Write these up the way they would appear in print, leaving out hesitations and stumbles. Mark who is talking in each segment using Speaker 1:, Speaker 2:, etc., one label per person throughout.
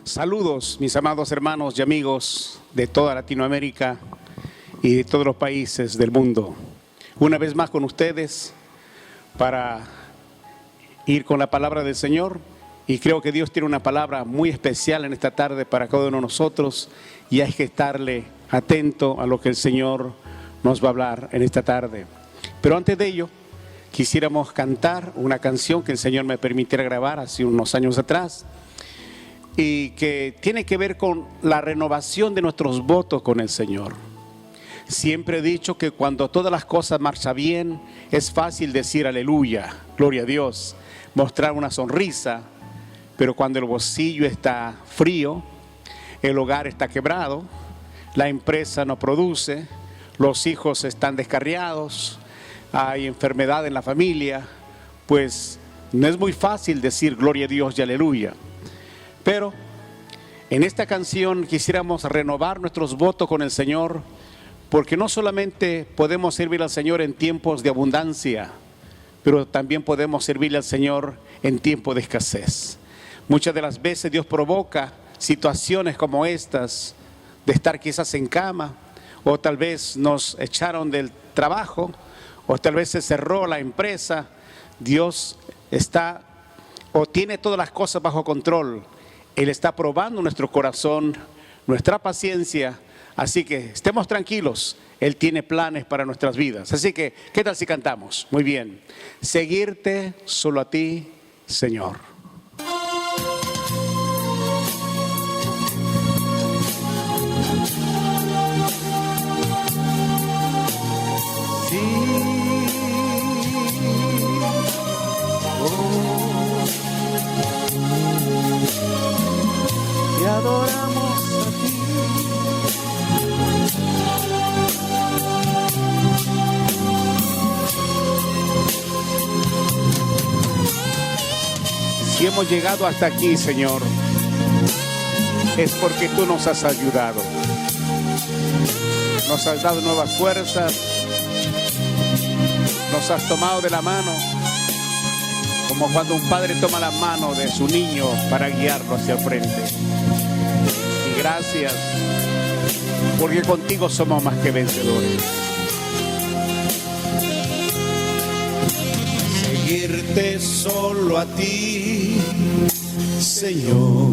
Speaker 1: Saludos, mis amados hermanos y amigos de toda Latinoamérica y de todos los países del mundo. Una vez más con ustedes para ir con la palabra del Señor. Y creo que Dios tiene una palabra muy especial en esta tarde para cada uno de nosotros. Y hay que estarle atento a lo que el Señor nos va a hablar en esta tarde. Pero antes de ello, quisiéramos cantar una canción que el Señor me permitiera grabar hace unos años atrás. Y que tiene que ver con la renovación de nuestros votos con el Señor. Siempre he dicho que cuando todas las cosas marchan bien, es fácil decir aleluya, gloria a Dios, mostrar una sonrisa. Pero cuando el bolsillo está frío, el hogar está quebrado, la empresa no produce, los hijos están descarriados, hay enfermedad en la familia, pues no es muy fácil decir gloria a Dios y aleluya. Pero en esta canción quisiéramos renovar nuestros votos con el Señor, porque no solamente podemos servir al Señor en tiempos de abundancia, pero también podemos servirle al Señor en tiempos de escasez. Muchas de las veces Dios provoca situaciones como estas, de estar quizás en cama, o tal vez nos echaron del trabajo, o tal vez se cerró la empresa. Dios está o tiene todas las cosas bajo control. Él está probando nuestro corazón, nuestra paciencia, así que estemos tranquilos. Él tiene planes para nuestras vidas. Así que, ¿qué tal si cantamos? Muy bien. Seguirte solo a ti, Señor. Sí. Te adoramos a ti. Si hemos llegado hasta aquí, Señor, es porque tú nos has ayudado. Nos has dado nuevas fuerzas. Nos has tomado de la mano, como cuando un padre toma la mano de su niño para guiarlo hacia el frente. Y gracias, porque contigo somos más que vencedores. Seguirte solo a ti, Señor.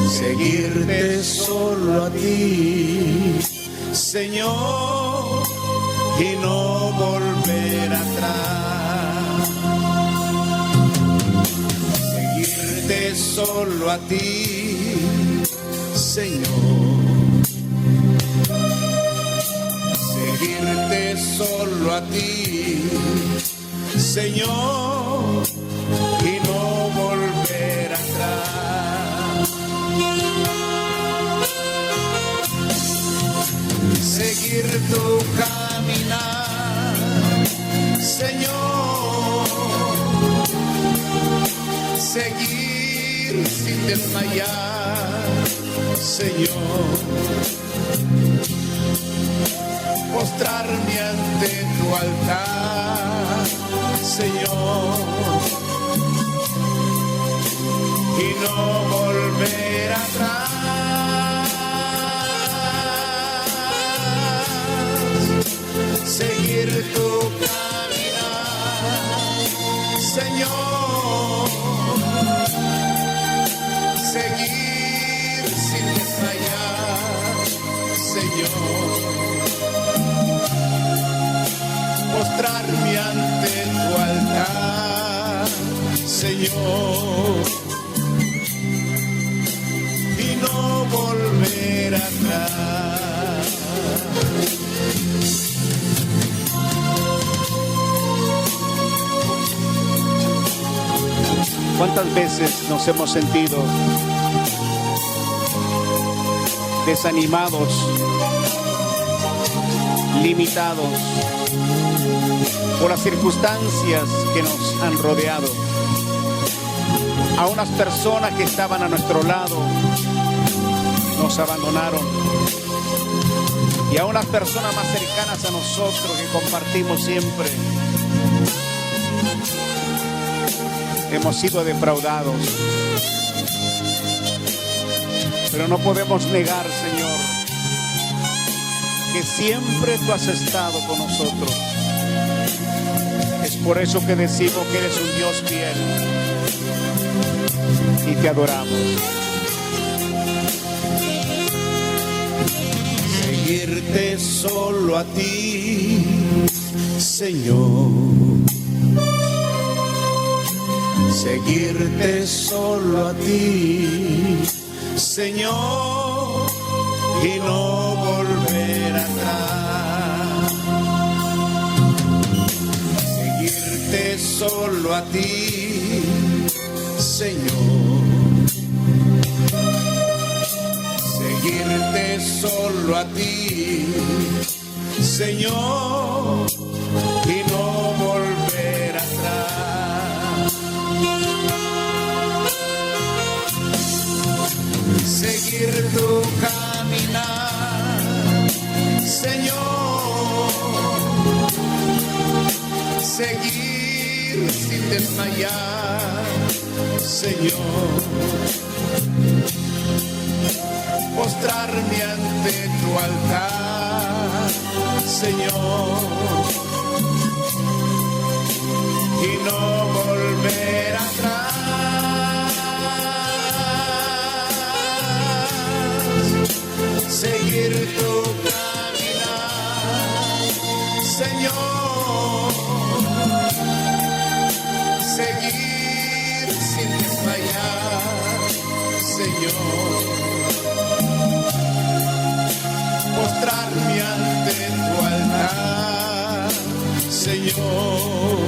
Speaker 1: Seguirte solo a ti, Señor, y no volver atrás. Seguirte solo a ti, Señor. Seguirte solo a ti, Señor, y no volver atrás. Seguir tu caminar, Señor. Seguir sin desmayar, Señor. Postrarme ante tu altar, Señor, y no volver atrás. Seguir tu caminar, Señor. Seguir sin desmayar, Señor. Postrarme ante tu altar, Señor, y no volver atrás. ¿Cuántas veces nos hemos sentido desanimados, limitados por las circunstancias que nos han rodeado? A unas personas que estaban a nuestro lado nos abandonaron, y a unas personas más cercanas a nosotros que compartimos siempre hemos sido defraudados. Pero no podemos negar, Señor, que siempre tú has estado con nosotros. Es por eso que decimos que eres un Dios fiel y te adoramos.
Speaker 2: Seguirte solo a ti, Señor. Seguirte solo a ti, Señor, y no volver atrás. Seguirte solo a ti, Señor. Seguirte solo a ti, Señor, y no volver atrás. Seguir tu caminar, Señor. Seguir sin desmayar, Señor. Postrarme ante tu altar, Señor, y no volver atrás. Seguir tu caminar, Señor. Seguir sin desmayar, Señor. Postrarme ante tu altar, Señor,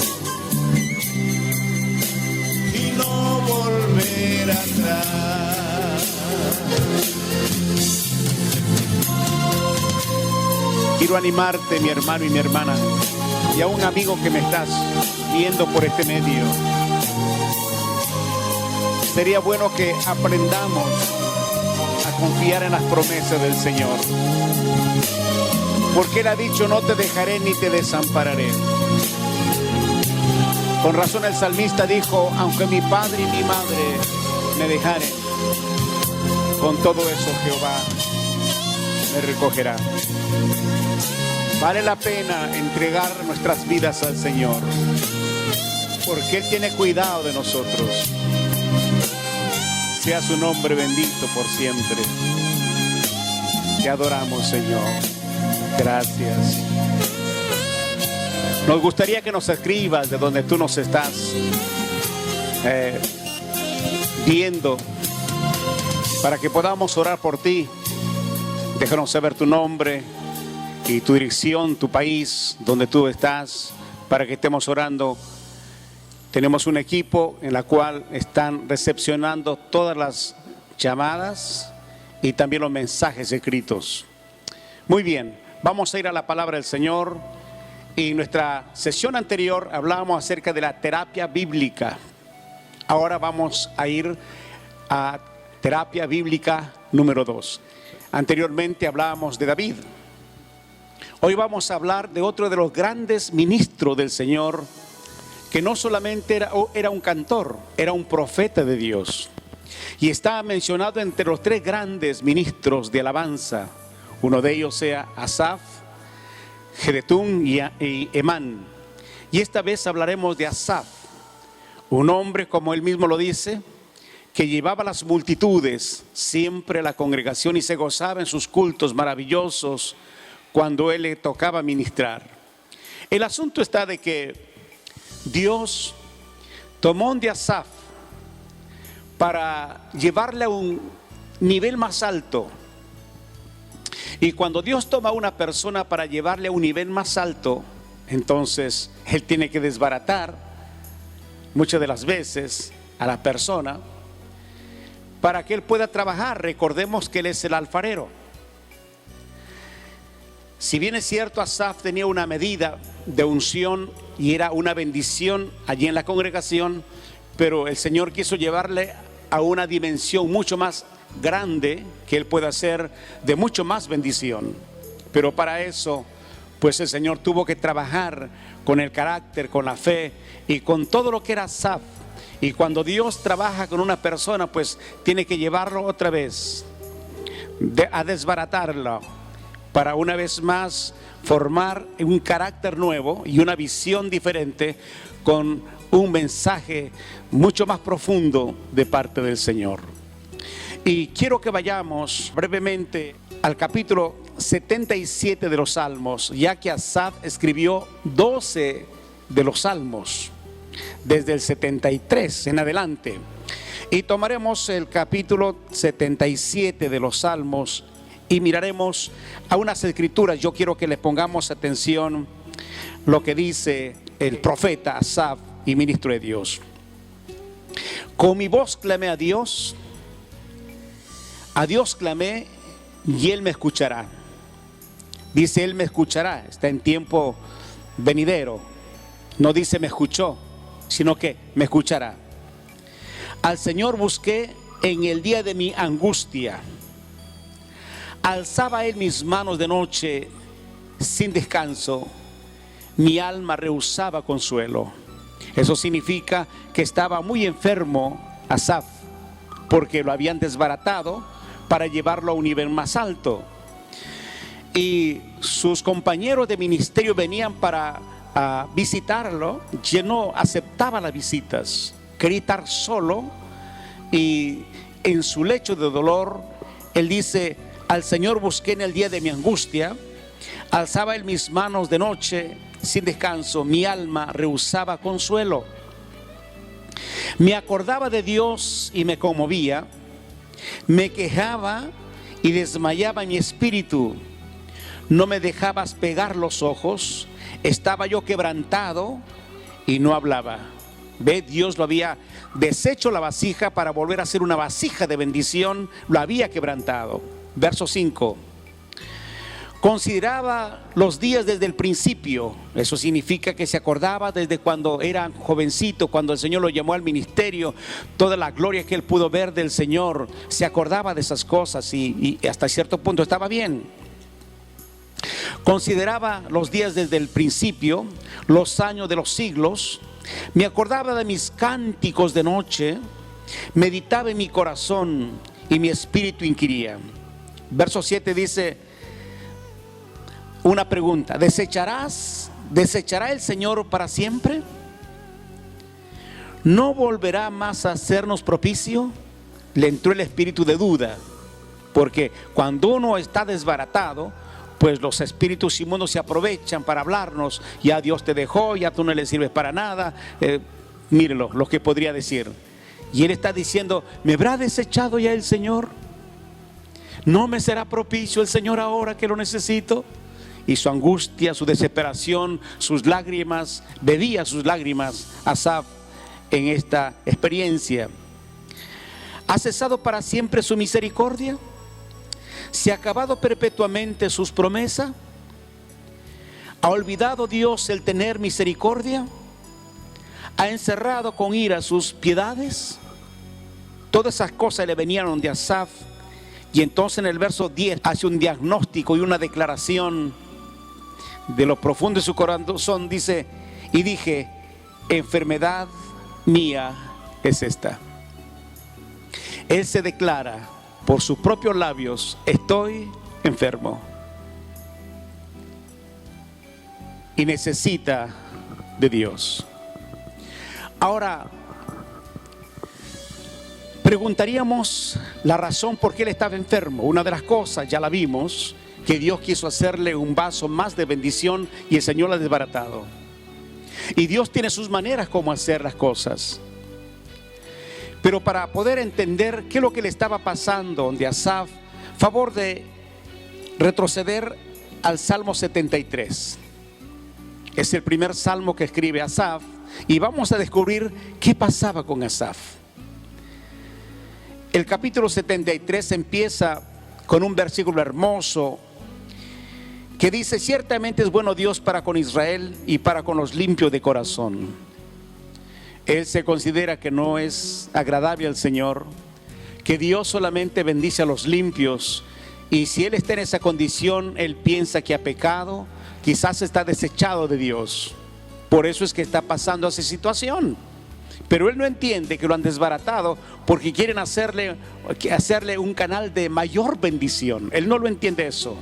Speaker 2: y no volver atrás.
Speaker 1: Quiero animarte, mi hermano y mi hermana, y a un amigo que me estás viendo por este medio. Sería bueno que aprendamos a confiar en las promesas del Señor, porque Él ha dicho: no te dejaré ni te desampararé. Con razón el salmista dijo: aunque mi padre y mi madre me dejaren, con todo eso Jehová me recogerá. Vale la pena entregar nuestras vidas al Señor, porque Él tiene cuidado de nosotros. Sea su nombre bendito por siempre. Te adoramos, Señor. Gracias. Nos gustaría que nos escribas de donde tú nos estás viendo, para que podamos orar por ti. Déjanos saber tu nombre y tu dirección, tu país, donde tú estás, para que estemos orando. Tenemos un equipo en la cual están recepcionando todas las llamadas y también los mensajes escritos. Muy bien, vamos a ir a la palabra del Señor. Y en nuestra sesión anterior hablábamos acerca de la terapia bíblica. Ahora vamos a ir a terapia bíblica número 2. Anteriormente hablábamos de David. Hoy vamos a hablar de otro de los grandes ministros del Señor, que no solamente era un cantor, era un profeta de Dios. Y está mencionado entre los 3 grandes ministros de alabanza. Uno de ellos sea Asaf, Jedutún y Emán. Y esta vez hablaremos de Asaf, un hombre, como él mismo lo dice, que llevaba a las multitudes siempre a la congregación y se gozaba en sus cultos maravillosos cuando él le tocaba ministrar. El asunto está de que Dios tomó un de Asaf para llevarle a un nivel más alto. Y cuando Dios toma a una persona para llevarle a un nivel más alto, entonces Él tiene que desbaratar muchas de las veces a la persona para que Él pueda trabajar. Recordemos que Él es el alfarero. Si bien es cierto, Asaf tenía una medida de unción y era una bendición allí en la congregación, pero el Señor quiso llevarle a una dimensión mucho más grande, que él pueda ser de mucho más bendición. Pero para eso, pues el Señor tuvo que trabajar con el carácter, con la fe y con todo lo que era Asaf. Y cuando Dios trabaja con una persona, pues tiene que llevarlo otra vez a desbaratarlo, para una vez más formar un carácter nuevo y una visión diferente, con un mensaje mucho más profundo de parte del Señor. Y quiero que vayamos brevemente al capítulo 77 de los Salmos, ya que Asaf escribió 12 de los Salmos, desde el 73 en adelante. Y tomaremos el capítulo 77 de los Salmos y miraremos a unas escrituras. Yo quiero que le pongamos atención lo que dice el profeta Asaf y ministro de Dios. Con mi voz clamé a Dios clamé y Él me escuchará. Dice Él me escuchará, está en tiempo venidero. No dice me escuchó, sino que me escuchará. Al Señor busqué en el día de mi angustia. Alzaba Él mis manos de noche sin descanso. Mi alma rehusaba consuelo. Eso significa que estaba muy enfermo Asaf, porque lo habían desbaratado para llevarlo a un nivel más alto. Y sus compañeros de ministerio venían para visitarlo. Él no aceptaba las visitas, quería estar solo. Y en su lecho de dolor, él dice: al Señor busqué en el día de mi angustia. Alzaba Él mis manos de noche sin descanso. Mi alma rehusaba consuelo. Me acordaba de Dios y me conmovía. Me quejaba y desmayaba mi espíritu. No me dejabas pegar los ojos. Estaba yo quebrantado y no hablaba. Ve, Dios lo había deshecho la vasija para volver a ser una vasija de bendición. Lo había quebrantado. Verso 5. Consideraba los días desde el principio. Eso significa que se acordaba desde cuando era jovencito, cuando el Señor lo llamó al ministerio, toda la gloria que él pudo ver del Señor. Se acordaba de esas cosas y hasta cierto punto estaba bien. Consideraba los días desde el principio, los años de los siglos. Me acordaba de mis cánticos de noche. Meditaba en mi corazón y mi espíritu inquiría. Verso 7 dice una pregunta: ¿desechará el Señor para siempre? ¿No volverá más a hacernos propicio? Le entró el espíritu de duda, porque cuando uno está desbaratado, pues los espíritus inmundos se aprovechan para hablarnos. Ya Dios te dejó, ya tú no le sirves para nada. Mírelo, lo que podría decir. Y él está diciendo: ¿me habrá desechado ya el Señor? ¿No me será propicio el Señor ahora que lo necesito? Y su angustia, su desesperación, sus lágrimas, bebía sus lágrimas Asaf en esta experiencia. ¿Ha cesado para siempre su misericordia? ¿Se ha acabado perpetuamente sus promesas? ¿Ha olvidado Dios el tener misericordia? ¿Ha encerrado con ira sus piedades? Todas esas cosas le venían de Asaf. Y entonces en el verso 10 hace un diagnóstico y una declaración de lo profundo de su corazón. Dice: y dije, enfermedad mía es esta. Él se declara por sus propios labios: estoy enfermo. Y necesita de Dios. Ahora, preguntaríamos la razón por qué él estaba enfermo. Una de las cosas, ya la vimos, que Dios quiso hacerle un vaso más de bendición y el Señor la ha desbaratado. Y Dios tiene sus maneras como hacer las cosas. Pero para poder entender qué es lo que le estaba pasando de Asaf, favor de retroceder al Salmo 73. Es el primer salmo que escribe Asaf y vamos a descubrir qué pasaba con Asaf. El capítulo 73 empieza con un versículo hermoso que dice: ciertamente es bueno Dios para con Israel y para con los limpios de corazón. Él se considera que no es agradable al Señor, que Dios solamente bendice a los limpios, y si él está en esa condición, él piensa que ha pecado, quizás está desechado de Dios. Por eso es que está pasando esa situación. Pero él no entiende que lo han desbaratado porque quieren hacerle un canal de mayor bendición. Él no lo entiende eso.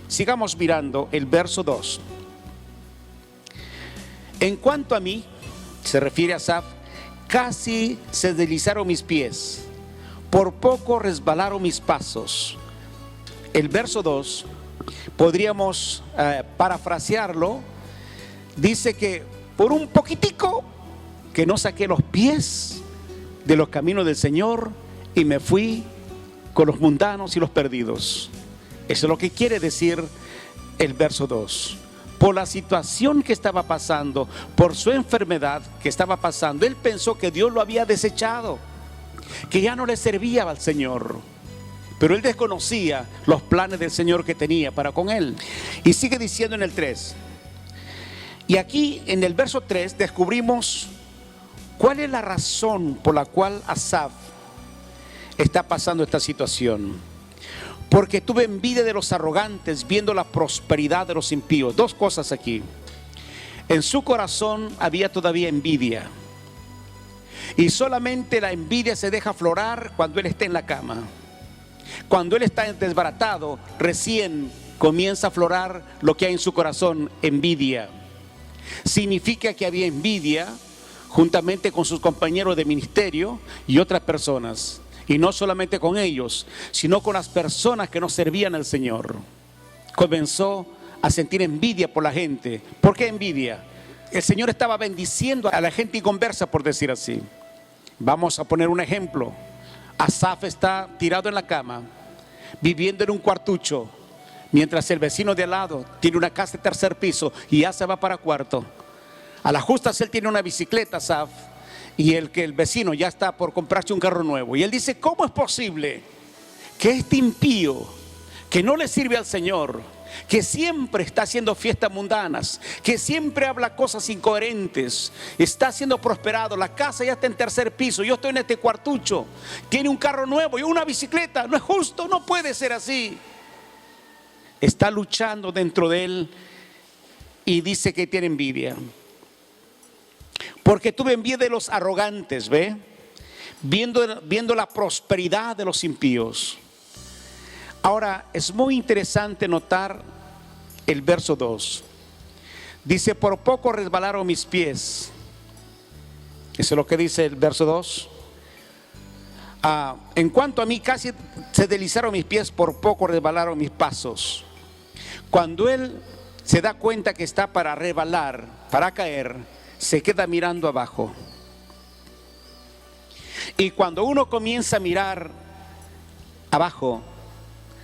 Speaker 1: Sigamos mirando el verso 2. En cuanto a mí, se refiere a Asaf, casi se deslizaron mis pies, por poco resbalaron mis pasos. El verso 2, podríamos parafrasearlo, dice que por un poquitico que no saqué los pies de los caminos del Señor y me fui con los mundanos y los perdidos. Eso es lo que quiere decir el verso 2. Por la situación que estaba pasando, por su enfermedad que estaba pasando, él pensó que Dios lo había desechado, que ya no le servía al Señor. Pero él desconocía los planes del Señor que tenía para con él. Y sigue diciendo en el 3. Y aquí en el verso 3 descubrimos cuál es la razón por la cual Asaf está pasando esta situación. Porque tuve envidia de los arrogantes viendo la prosperidad de los impíos. Dos cosas aquí. En su corazón había todavía envidia. Y solamente la envidia se deja aflorar cuando él está en la cama. Cuando él está desbaratado, recién comienza a aflorar lo que hay en su corazón, envidia. Significa que había envidia juntamente con sus compañeros de ministerio y otras personas. Y no solamente con ellos, sino con las personas que no servían al Señor. Comenzó a sentir envidia por la gente. ¿Por qué envidia? El Señor estaba bendiciendo a la gente inconversa, por decir así. Vamos a poner un ejemplo. Asaf está tirado en la cama, viviendo en un cuartucho, mientras el vecino de al lado tiene una casa de tercer piso y ya se va para cuarto. A las justas él tiene una bicicleta, Asaf, y el vecino ya está por comprarse un carro nuevo. Y él dice, ¿cómo es posible que este impío, que no le sirve al Señor, que siempre está haciendo fiestas mundanas, que siempre habla cosas incoherentes, está siendo prosperado, la casa ya está en tercer piso, yo estoy en este cuartucho, tiene un carro nuevo y una bicicleta? No es justo, no puede ser así. Está luchando dentro de él y dice que tiene envidia. Porque tuve envidia de los arrogantes, ¿ve? Viendo la prosperidad de los impíos. Ahora, es muy interesante notar el verso 2. Dice, por poco resbalaron mis pies. Eso es lo que dice el verso 2. En cuanto a mí, casi se deslizaron mis pies, por poco resbalaron mis pasos. Cuando él se da cuenta que está para resbalar, para caer, se queda mirando abajo. Y cuando uno comienza a mirar abajo,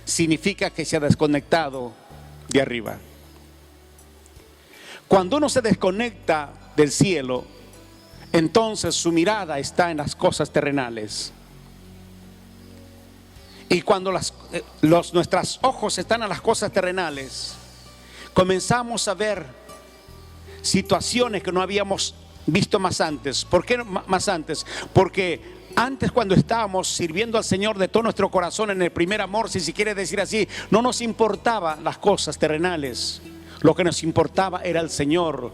Speaker 1: significa que se ha desconectado de arriba. Cuando uno se desconecta del cielo, entonces su mirada está en las cosas terrenales. Y cuando nuestros ojos están en las cosas terrenales, comenzamos a ver situaciones que no habíamos visto más antes. ¿Por qué más antes? Porque antes, cuando estábamos sirviendo al Señor de todo nuestro corazón, en el primer amor, si se quiere decir así, no nos importaban las cosas terrenales. Lo que nos importaba era el Señor.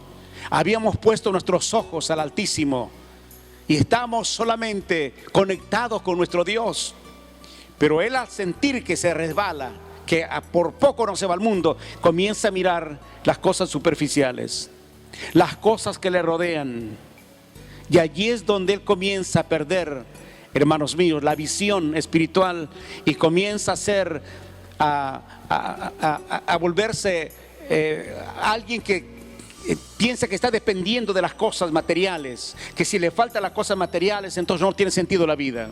Speaker 1: Habíamos puesto nuestros ojos al Altísimo y estábamos solamente conectados con nuestro Dios. Pero él, al sentir que se resbala, que por poco no se va al mundo, comienza a mirar las cosas superficiales, las cosas que le rodean. Y allí es donde él comienza a perder, hermanos míos, la visión espiritual, y comienza a volverse alguien que piensa que está dependiendo de las cosas materiales, que si le faltan las cosas materiales, entonces no tiene sentido la vida.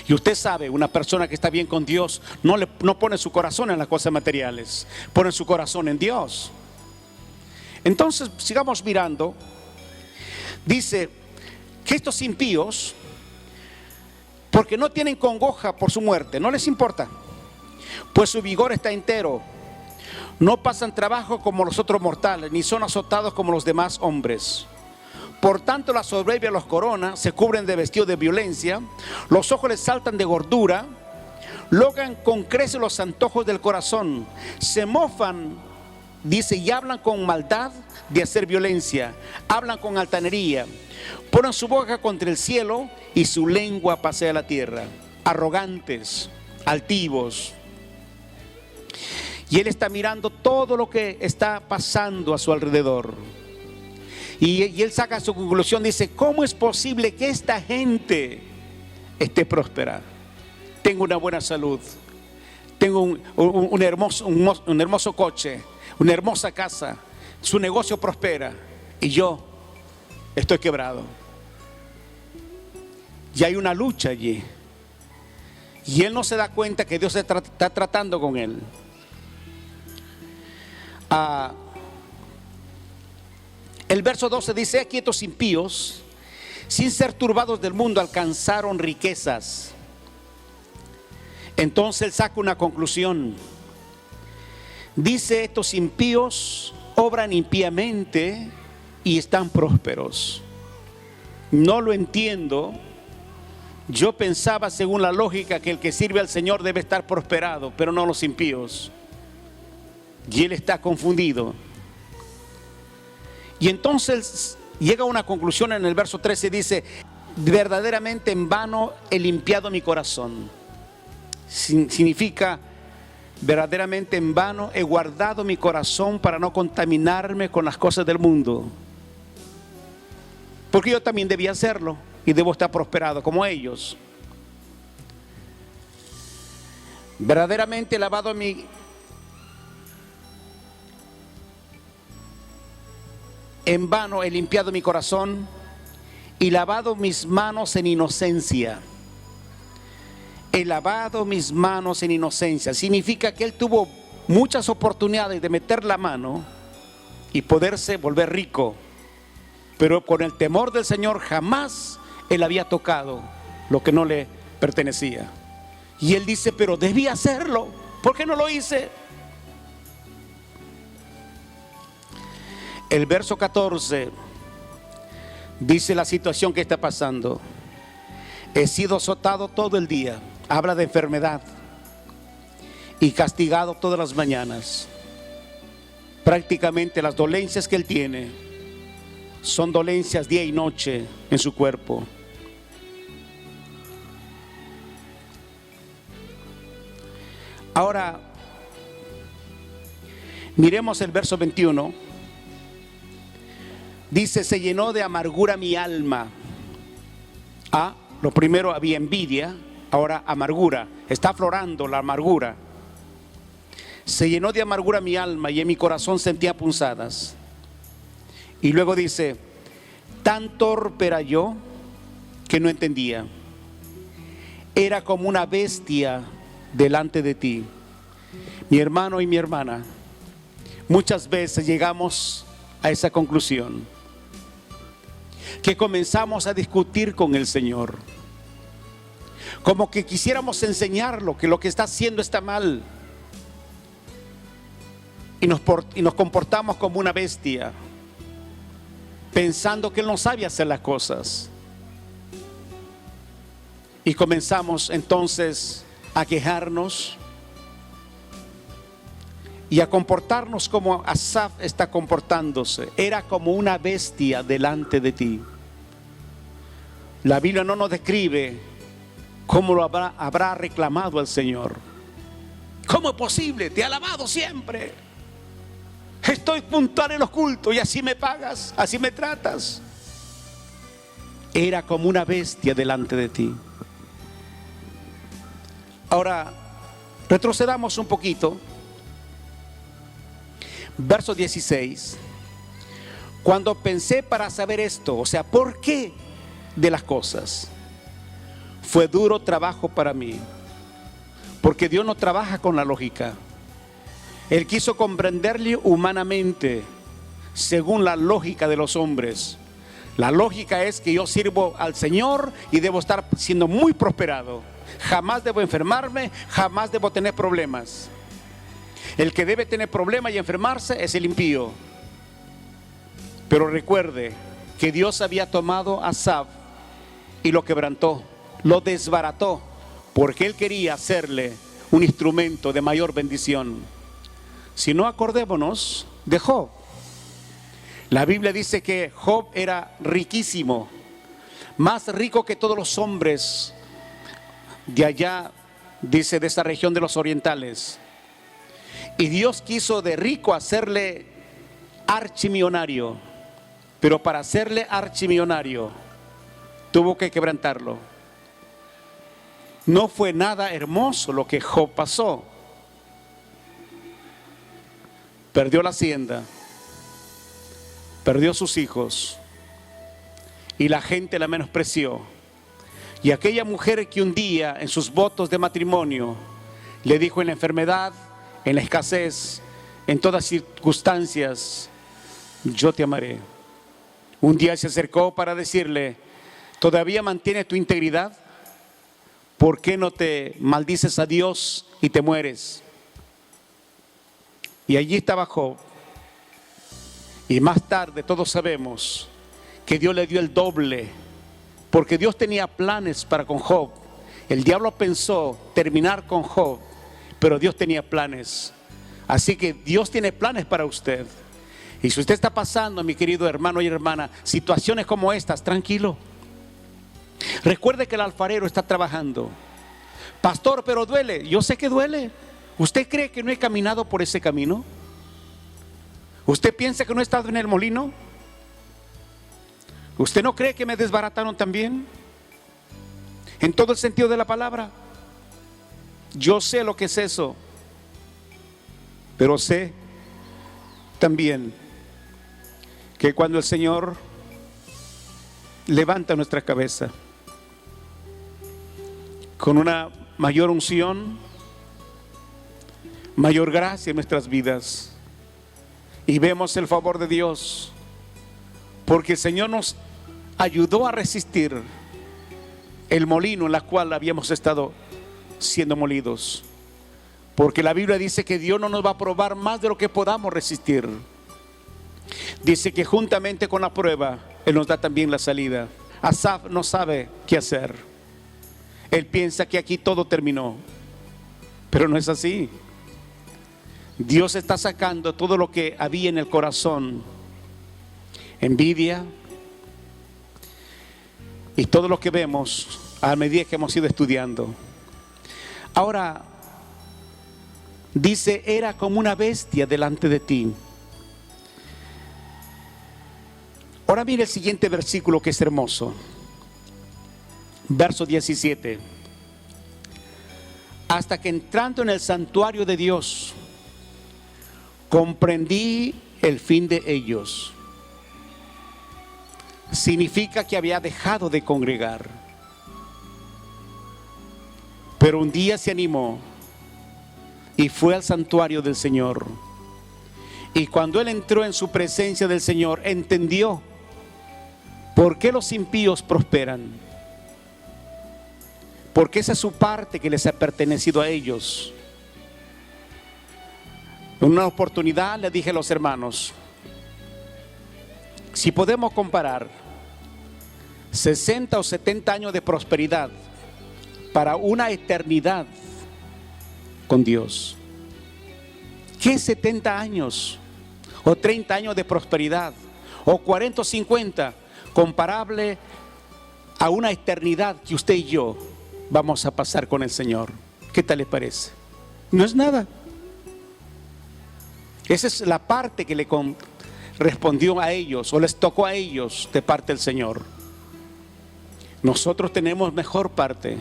Speaker 1: Y usted sabe, una persona que está bien con Dios no pone su corazón en las cosas materiales, pone su corazón en Dios. Entonces sigamos mirando. Dice que estos impíos, porque no tienen congoja por su muerte, no les importa, pues su vigor está entero. No pasan trabajo como los otros mortales, ni son azotados como los demás hombres. Por tanto, la soberbia los corona, se cubren de vestido de violencia, los ojos les saltan de gordura, logran con creces los antojos del corazón, se mofan dice, y hablan con maldad de hacer violencia, hablan con altanería, ponen su boca contra el cielo y su lengua pasea la tierra. Arrogantes, altivos. Y él está mirando todo lo que está pasando a su alrededor. Y él saca su conclusión, dice, ¿cómo es posible que esta gente esté próspera? Tengo una buena salud, tengo un hermoso coche, una hermosa casa, su negocio prospera y yo estoy quebrado. Y hay una lucha allí. Y él no se da cuenta que Dios está tratando con él. El verso 12 dice, aquí estos impíos, sin ser turbados del mundo, alcanzaron riquezas. Entonces él saca una conclusión. Dice, estos impíos obran impíamente y están prósperos. No lo entiendo. Yo pensaba, según la lógica, que el que sirve al Señor debe estar prosperado, pero no los impíos. Y él está confundido. Y entonces llega a una conclusión en el verso 13, dice, verdaderamente en vano he limpiado mi corazón. Significa, verdaderamente en vano he guardado mi corazón para no contaminarme con las cosas del mundo. Porque yo también debía hacerlo y debo estar prosperado como ellos. Verdaderamente he lavado en vano he limpiado mi corazón y lavado mis manos en inocencia. He lavado mis manos en inocencia. Significa que él tuvo muchas oportunidades de meter la mano y poderse volver rico, pero con el temor del Señor jamás él había tocado lo que no le pertenecía. Y él dice, pero debía hacerlo, ¿por qué no lo hice? El verso 14 dice la situación que está pasando. He sido azotado todo el día. Habla de enfermedad. Y castigado todas las mañanas. Prácticamente las dolencias que él tiene son dolencias día y noche en su cuerpo. Ahora, miremos el verso 21. Dice, se llenó de amargura mi alma. Lo primero había envidia, ahora amargura. Está aflorando la amargura. Se llenó de amargura mi alma y en mi corazón sentía punzadas. Y luego dice, tan torpe era yo que no entendía. Era como una bestia delante de ti. Mi hermano y mi hermana, muchas veces llegamos a esa conclusión, que comenzamos a discutir con el Señor, como que quisiéramos enseñarlo, que lo que está haciendo está mal, y nos comportamos como una bestia, pensando que Él no sabe hacer las cosas, y comenzamos entonces a quejarnos y a comportarnos como Asaf está comportándose. Era como una bestia delante de ti. La Biblia no nos describe cómo lo habrá reclamado al Señor. ¿Cómo es posible? Te he alabado siempre. Estoy puntual en los cultos y así me pagas, así me tratas. Era como una bestia delante de ti. Ahora, retrocedamos un poquito. Verso 16. Cuando pensé para saber esto, o sea, ¿por qué de las cosas? Fue duro trabajo para mí, porque Dios no trabaja con la lógica. Él quiso comprenderle humanamente, según la lógica de los hombres. La lógica es que yo sirvo al Señor y debo estar siendo muy prosperado. Jamás debo enfermarme, jamás debo tener problemas. El que debe tener problemas y enfermarse es el impío. Pero recuerde que Dios había tomado a Asaf y lo quebrantó, lo desbarató, porque Él quería hacerle un instrumento de mayor bendición. Si no, acordémonos de Job. La Biblia dice que Job era riquísimo, más rico que todos los hombres de allá, dice, de esa región de los orientales. Y Dios quiso de rico hacerle archimillonario, pero para hacerle archimillonario tuvo que quebrantarlo. No fue nada hermoso lo que Job pasó. Perdió la hacienda, perdió sus hijos y la gente la menospreció. Y aquella mujer que un día en sus votos de matrimonio le dijo en la enfermedad, en la escasez, en todas circunstancias, yo te amaré. Un día se acercó para decirle, ¿todavía mantienes tu integridad? ¿Por qué no te maldices a Dios y te mueres? Y allí estaba Job. Y más tarde todos sabemos que Dios le dio el doble, porque Dios tenía planes para con Job. El diablo pensó terminar con Job, pero Dios tenía planes. Así que Dios tiene planes para usted. Y si usted está pasando, mi querido hermano y hermana, situaciones como estas, tranquilo. Recuerde que el alfarero está trabajando. Pastor, pero duele. Yo sé que duele. ¿Usted cree que no he caminado por ese camino? ¿Usted piensa que no he estado en el molino? ¿Usted no cree que me desbarataron también? En todo el sentido de la palabra. Yo sé lo que es eso, pero sé también que cuando el Señor levanta nuestra cabeza con una mayor unción, mayor gracia en nuestras vidas, y vemos el favor de Dios, porque el Señor nos ayudó a resistir el molino en el cual habíamos estado siendo molidos, porque la Biblia dice que Dios no nos va a probar más de lo que podamos resistir. Dice que juntamente con la prueba Él nos da también la salida. Asaf no sabe qué hacer. Él piensa que aquí todo terminó, pero no es así. Dios está sacando todo lo que había en el corazón, envidia y todo lo que vemos a medida que hemos ido estudiando. Ahora dice, era como una bestia delante de ti. Ahora mire el siguiente versículo que es hermoso. Verso 17. Hasta que entrando en el santuario de Dios, comprendí el fin de ellos. Significa que había dejado de congregar, pero un día se animó y fue al santuario del Señor. Y cuando él entró en su presencia del Señor, entendió por qué los impíos prosperan, porque esa es su parte que les ha pertenecido a ellos. En una oportunidad le dije a los hermanos, si podemos comparar 60 o 70 años de prosperidad para una eternidad con Dios, ¿qué 70 años o 30 años de prosperidad o 40 o 50 comparable a una eternidad que usted y yo vamos a pasar con el Señor? ¿Qué tal le parece? No es nada. Esa es la parte que le respondió a ellos o les tocó a ellos de parte del Señor. Nosotros tenemos mejor parte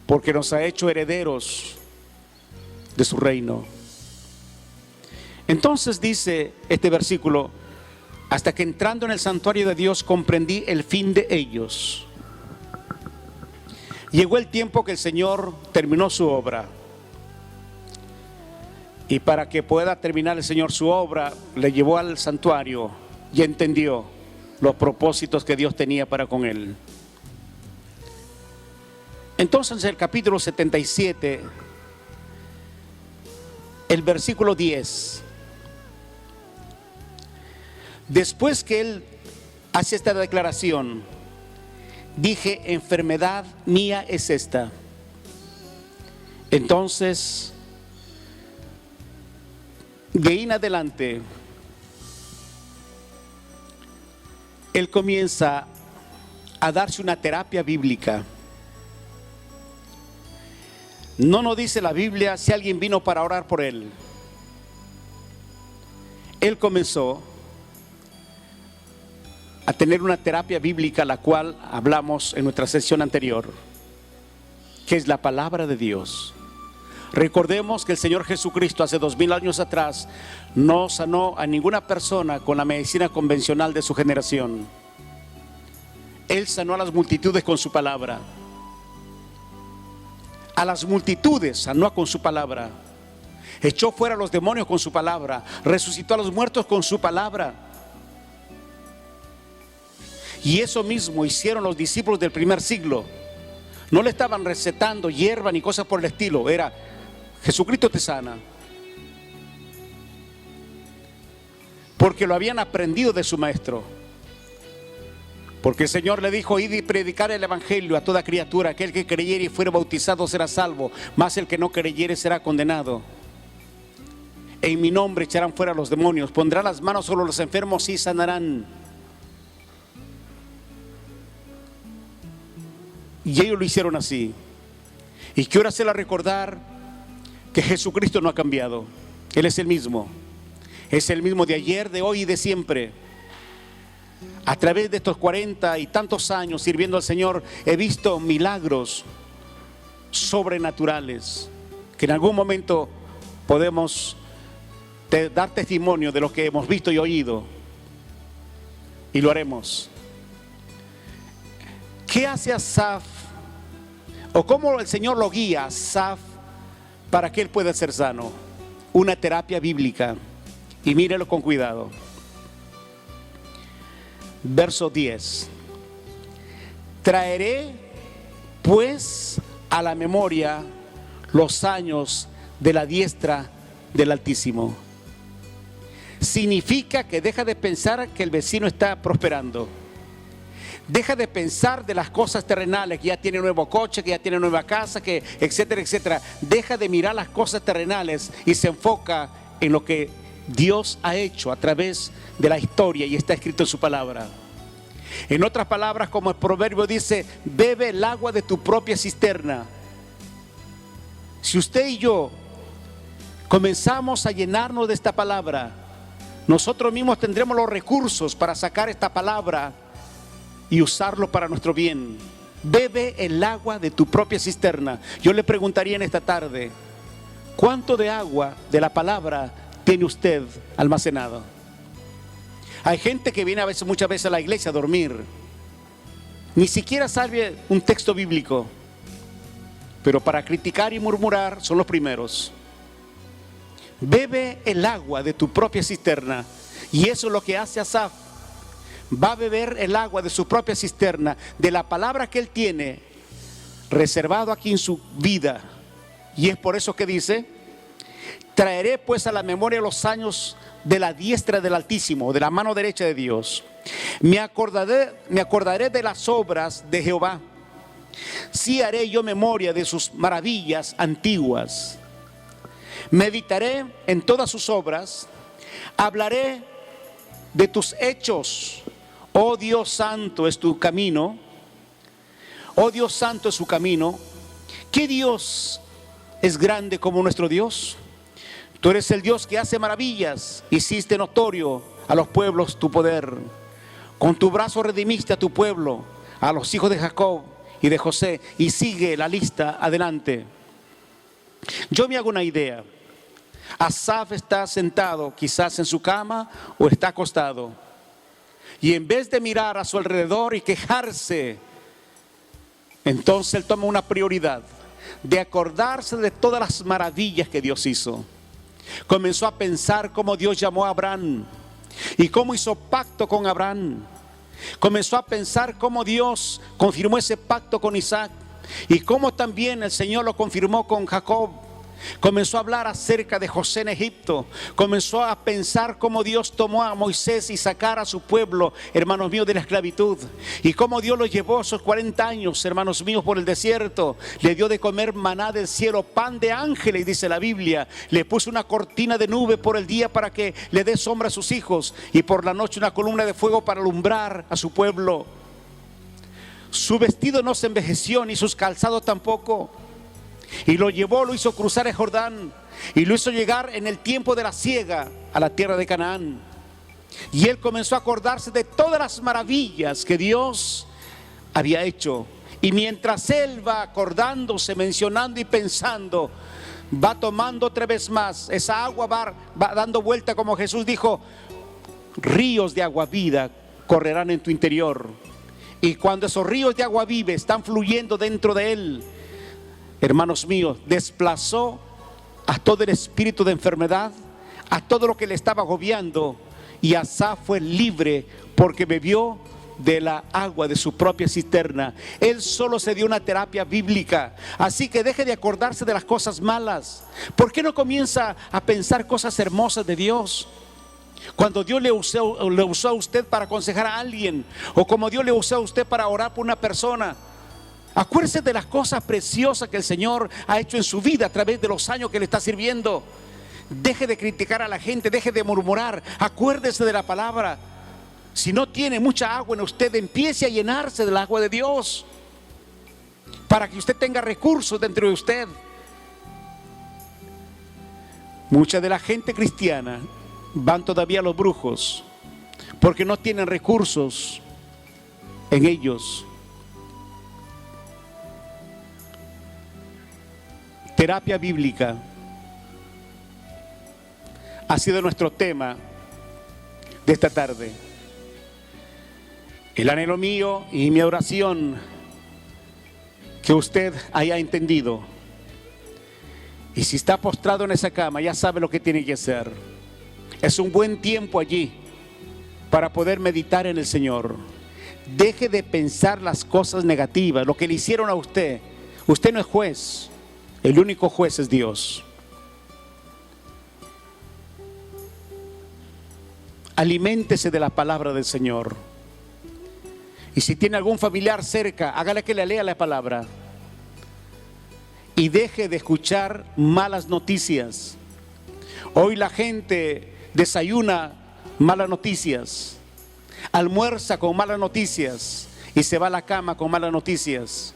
Speaker 1: porque nos ha hecho herederos de su reino. Entonces dice este versículo, hasta que entrando en el santuario de Dios comprendí el fin de ellos. Llegó el tiempo que el Señor terminó su obra. Y para que pueda terminar el Señor su obra, le llevó al santuario y entendió los propósitos que Dios tenía para con él. Entonces, en el capítulo 77, el versículo 10, después que él hace esta declaración, dije, enfermedad mía es esta. Entonces de ahí en adelante, él comienza a darse una terapia bíblica. No nos dice la Biblia si alguien vino para orar por él. Él comenzó a tener una terapia bíblica, la cual hablamos en nuestra sesión anterior, que es la palabra de Dios. Recordemos que el Señor Jesucristo hace 2000 años atrás no sanó a ninguna persona con la medicina convencional de su generación. Él sanó a las multitudes con su palabra. A las multitudes sanó con su palabra. Echó fuera a los demonios con su palabra. Resucitó a los muertos con su palabra. Y eso mismo hicieron los discípulos del primer siglo. No le estaban recetando hierba ni cosas por el estilo. Era: Jesucristo te sana. Porque lo habían aprendido de su maestro. Porque el Señor le dijo: id y predicar el evangelio a toda criatura. Aquel que creyere y fuere bautizado será salvo, mas el que no creyere será condenado. En mi nombre echarán fuera los demonios, pondrán las manos sobre los enfermos y sanarán. Y ellos lo hicieron así. Y quiero hacerles recordar que Jesucristo no ha cambiado. Él es el mismo. Es el mismo de ayer, de hoy y de siempre. A través de estos 40 y tantos años sirviendo al Señor, he visto milagros sobrenaturales que en algún momento podemos dar testimonio de lo que hemos visto y oído. Y lo haremos. ¿Qué hace Asaf? ¿O cómo el Señor lo guía a Asaf para que él pueda ser sano? Una terapia bíblica. Y mírelo con cuidado. Verso 10. Traeré pues a la memoria los años de la diestra del Altísimo. Significa que deja de pensar que el vecino está prosperando. Deja de pensar de las cosas terrenales, que ya tiene nuevo coche, que ya tiene nueva casa, que etcétera, etcétera. Deja de mirar las cosas terrenales y se enfoca en lo que Dios ha hecho a través de la historia y está escrito en su palabra. En otras palabras, como el proverbio dice: bebe el agua de tu propia cisterna. Si usted y yo comenzamos a llenarnos de esta palabra, nosotros mismos tendremos los recursos para sacar esta palabra y usarlo para nuestro bien. Bebe el agua de tu propia cisterna. Yo le preguntaría en esta tarde: ¿cuánto de agua de la palabra tiene usted almacenado? Hay gente que viene muchas veces a la iglesia a dormir. Ni siquiera sabe un texto bíblico. Pero para criticar y murmurar son los primeros. Bebe el agua de tu propia cisterna. Y eso es lo que hace Asaf. Va a beber el agua de su propia cisterna, de la palabra que él tiene reservado aquí en su vida. Y es por eso que dice: traeré pues a la memoria los años de la diestra del Altísimo, de la mano derecha de Dios. Me acordaré de las obras de Jehová. Sí haré yo memoria de sus maravillas antiguas. Meditaré en todas sus obras. Hablaré de tus hechos. Oh Dios santo es tu camino. Oh Dios santo es su camino. ¿Qué Dios es grande como nuestro Dios? Tú eres el Dios que hace maravillas. Hiciste notorio a los pueblos tu poder. Con tu brazo redimiste a tu pueblo, a los hijos de Jacob y de José. Y sigue la lista adelante. Yo me hago una idea. Asaf está sentado quizás en su cama o está acostado. Y en vez de mirar a su alrededor y quejarse, entonces él toma una prioridad de acordarse de todas las maravillas que Dios hizo. Comenzó a pensar cómo Dios llamó a Abraham y cómo hizo pacto con Abraham. Comenzó a pensar cómo Dios confirmó ese pacto con Isaac y cómo también el Señor lo confirmó con Jacob. Comenzó a hablar acerca de José en Egipto. Comenzó a pensar cómo Dios tomó a Moisés y sacara a su pueblo, hermanos míos, de la esclavitud. Y cómo Dios los llevó esos 40 años, hermanos míos, por el desierto. Le dio de comer maná del cielo, pan de ángeles, dice la Biblia. Le puso una cortina de nube por el día para que le dé sombra a sus hijos. Y por la noche una columna de fuego para alumbrar a su pueblo. Su vestido no se envejeció, ni sus calzados tampoco. Y lo llevó, lo hizo cruzar el Jordán y lo hizo llegar en el tiempo de la siega a la tierra de Canaán. Y él comenzó a acordarse de todas las maravillas que Dios había hecho. Y mientras él va acordándose, mencionando y pensando, va tomando otra vez más. Esa agua va dando vuelta, como Jesús dijo: ríos de agua vida correrán en tu interior. Y cuando esos ríos de agua viva están fluyendo dentro de él, hermanos míos, desplazó a todo el espíritu de enfermedad, a todo lo que le estaba agobiando, y Asaf fue libre porque bebió de la agua de su propia cisterna. Él solo se dio una terapia bíblica. Así que deje de acordarse de las cosas malas. ¿Por qué no comienza a pensar cosas hermosas de Dios? Cuando Dios le usó a usted para aconsejar a alguien, o como Dios le usó a usted para orar por una persona, acuérdese de las cosas preciosas que el Señor ha hecho en su vida a través de los años que le está sirviendo. Deje de criticar a la gente, deje de murmurar, acuérdese de la palabra. Si no tiene mucha agua en usted, empiece a llenarse del agua de Dios, para que usted tenga recursos dentro de usted. Mucha de la gente cristiana van todavía a los brujos porque no tienen recursos en ellos. Terapia bíblica ha sido nuestro tema de esta tarde. El anhelo mío y mi oración, que usted haya entendido. Y si está postrado en esa cama, ya sabe lo que tiene que hacer. Es un buen tiempo allí para poder meditar en el Señor. Deje de pensar las cosas negativas, lo que le hicieron a usted. Usted no es juez. El único juez es Dios. Aliméntese de la palabra del Señor. Y si tiene algún familiar cerca, hágale que le lea la palabra. Y deje de escuchar malas noticias. Hoy la gente desayuna malas noticias, almuerza con malas noticias y se va a la cama con malas noticias.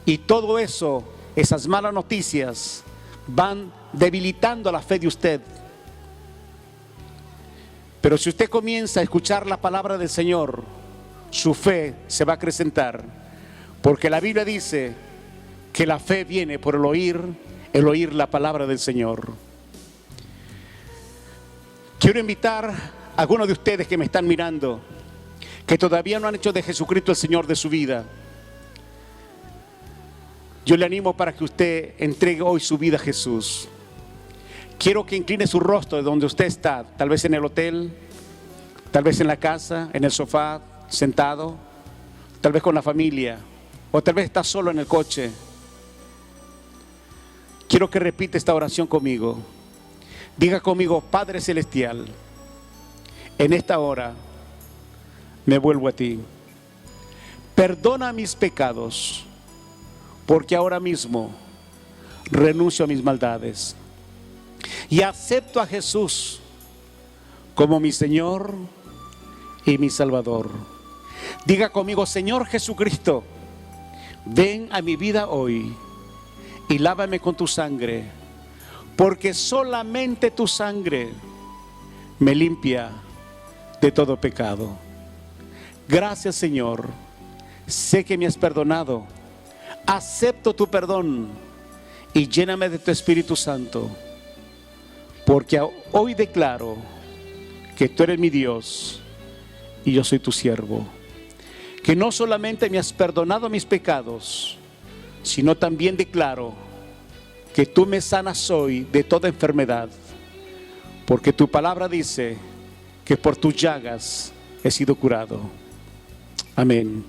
Speaker 1: Y todo eso, esas malas noticias, van debilitando la fe de usted. Pero si usted comienza a escuchar la palabra del Señor, su fe se va a acrecentar. Porque la Biblia dice que la fe viene por el oír la palabra del Señor. Quiero invitar a algunos de ustedes que me están mirando, que todavía no han hecho de Jesucristo el Señor de su vida. Yo le animo para que usted entregue hoy su vida a Jesús. Quiero que incline su rostro de donde usted está, tal vez en el hotel, tal vez en la casa, en el sofá, sentado, tal vez con la familia, o tal vez está solo en el coche. Quiero que repita esta oración conmigo. Diga conmigo: Padre Celestial, en esta hora me vuelvo a ti. Perdona mis pecados, porque ahora mismo renuncio a mis maldades y acepto a Jesús como mi Señor y mi Salvador. Diga conmigo: Señor Jesucristo, ven a mi vida hoy y lávame con tu sangre, porque solamente tu sangre me limpia de todo pecado. Gracias, Señor. Sé que me has perdonado. Acepto tu perdón y lléname de tu Espíritu Santo, porque hoy declaro que tú eres mi Dios y yo soy tu siervo. Que no solamente me has perdonado mis pecados, sino también declaro que tú me sanas hoy de toda enfermedad, porque tu palabra dice que por tus llagas he sido curado. Amén.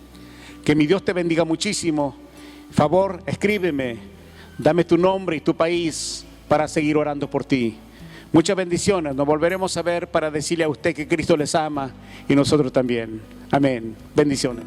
Speaker 1: Que mi Dios te bendiga muchísimo. Favor, escríbeme, dame tu nombre y tu país para seguir orando por ti. Muchas bendiciones. Nos volveremos a ver para decirle a usted que Cristo les ama y nosotros también. Amén. Bendiciones.